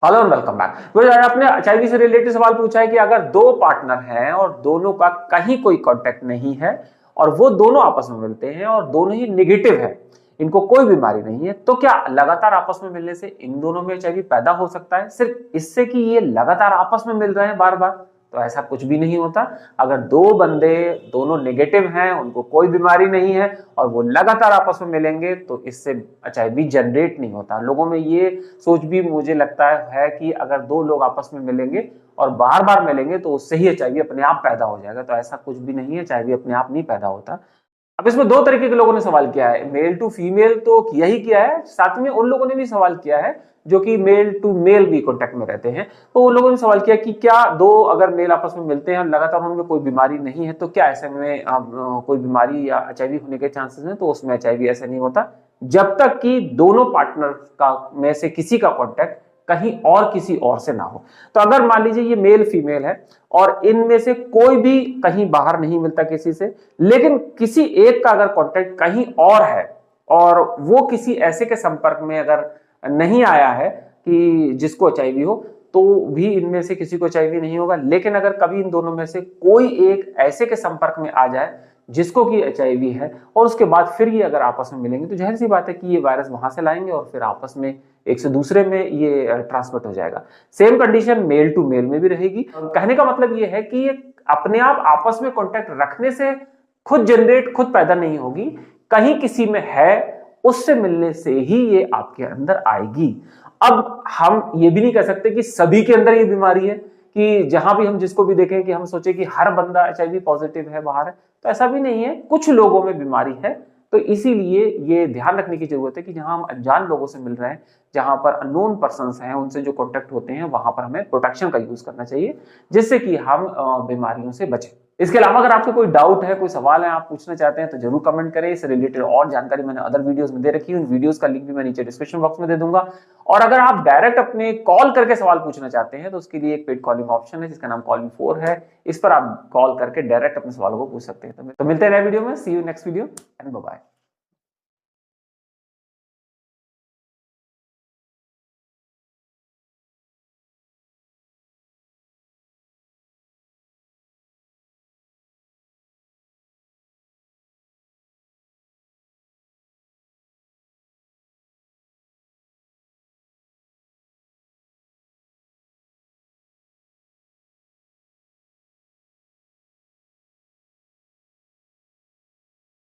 Hello and welcome back. आपने HIV से related सवाल पूछा है कि अगर दो पार्टनर हैं और दोनों का कहीं कोई कांटेक्ट नहीं है और वो दोनों आपस में मिलते हैं और दोनों ही नेगेटिव है, इनको कोई बीमारी नहीं है, तो क्या लगातार आपस में मिलने से इन दोनों में एचआईवी पैदा हो सकता है सिर्फ इससे कि ये लगातार आपस में मिल रहे हैं बार बार? तो ऐसा कुछ भी नहीं होता। अगर दो बंदे दोनों नेगेटिव हैं, उनको कोई बीमारी नहीं है और वो लगातार आपस में मिलेंगे तो इससे एचआईवी जनरेट नहीं होता। लोगों में ये सोच भी मुझे लगता है कि अगर दो लोग आपस में मिलेंगे और बार बार मिलेंगे तो उससे ही एचआईवी अपने आप पैदा हो जाएगा। तो ऐसा कुछ भी नहीं है, एचआईवी अपने आप नहीं पैदा होता। अब इसमें दो तरीके के लोगों ने सवाल किया है, मेल टू फीमेल तो किया ही किया है, साथ में उन लोगों ने भी सवाल किया है जो कि मेल टू मेल भी कांटेक्ट में रहते हैं। तो उन लोगों ने सवाल किया कि क्या दो अगर मेल आपस में मिलते हैं और लगातार उनमें कोई बीमारी नहीं है तो क्या ऐसे में कोई बीमारी या एचआईवी होने के चांसेस हैं? तो उसमें एचआईवी ऐसा नहीं होता जब तक कि दोनों पार्टनर का में से किसी का कांटेक्ट कहीं और किसी और से ना हो। तो अगर मान लीजिए ये मेल फीमेल है और इनमें से कोई भी कहीं बाहर नहीं मिलता किसी से, लेकिन किसी एक का अगर कांटेक्ट कहीं और है और वो किसी ऐसे के संपर्क में अगर नहीं आया है कि जिसको एचआईवी हो, तो भी इनमें से किसी को एचआईवी नहीं होगा। लेकिन अगर कभी इन दोनों में से कोई एक ऐसे के संपर्क में आ जाए जिसको कि एचआईवी है और उसके बाद फिर ये अगर आपस में मिलेंगे तो जाहिर सी बात है कि ये वायरस वहां से लाएंगे और फिर आपस में एक से दूसरे में ये ट्रांसमिट हो जाएगा। Same condition mail to mail में भी रहेगी। कहने का मतलब ये है कि ये अपने आप आपस में कांटेक्ट रखने से खुद जनरेट, खुद पैदा नहीं होगी, कहीं किसी में है उससे मिलने से ही ये आपके अंदर आएगी। अब हम ये भी नहीं कह सकते कि सभी के अंदर ये बीमारी है, कि जहां भी हम जिसको भी देखें कि हम सोचे कि हर बंदा एचआईवी पॉजिटिव है बाहर है, तो ऐसा भी नहीं है। कुछ लोगों में बीमारी है। तो इसीलिए ये ध्यान रखने की जरूरत है कि जहां हम अनजान लोगों से मिल रहे हैं, जहां पर अननोन पर्सन्स हैं, उनसे जो कॉन्टेक्ट होते हैं, वहां पर हमें प्रोटेक्शन का यूज करना चाहिए जिससे कि हम बीमारियों से बचें। इसके अलावा अगर आपको कोई डाउट है, कोई सवाल है, आप पूछना चाहते हैं तो जरूर कमेंट करें। इससे रिलेटेड और जानकारी मैंने अदर वीडियोस में दे रखी है, उन वीडियोस का लिंक भी मैं नीचे डिस्क्रिप्शन बॉक्स में दे दूंगा। और अगर आप डायरेक्ट अपने कॉल करके सवाल पूछना चाहते हैं तो उसके लिए एक पेड कॉलिंग ऑप्शन है जिसका नाम कॉलिंग 4 है। इस पर आप कॉल करके डायरेक्ट अपने सवालों को पूछ सकते हैं। तो मिलते हैं नए वीडियो में। See you next video and bye bye.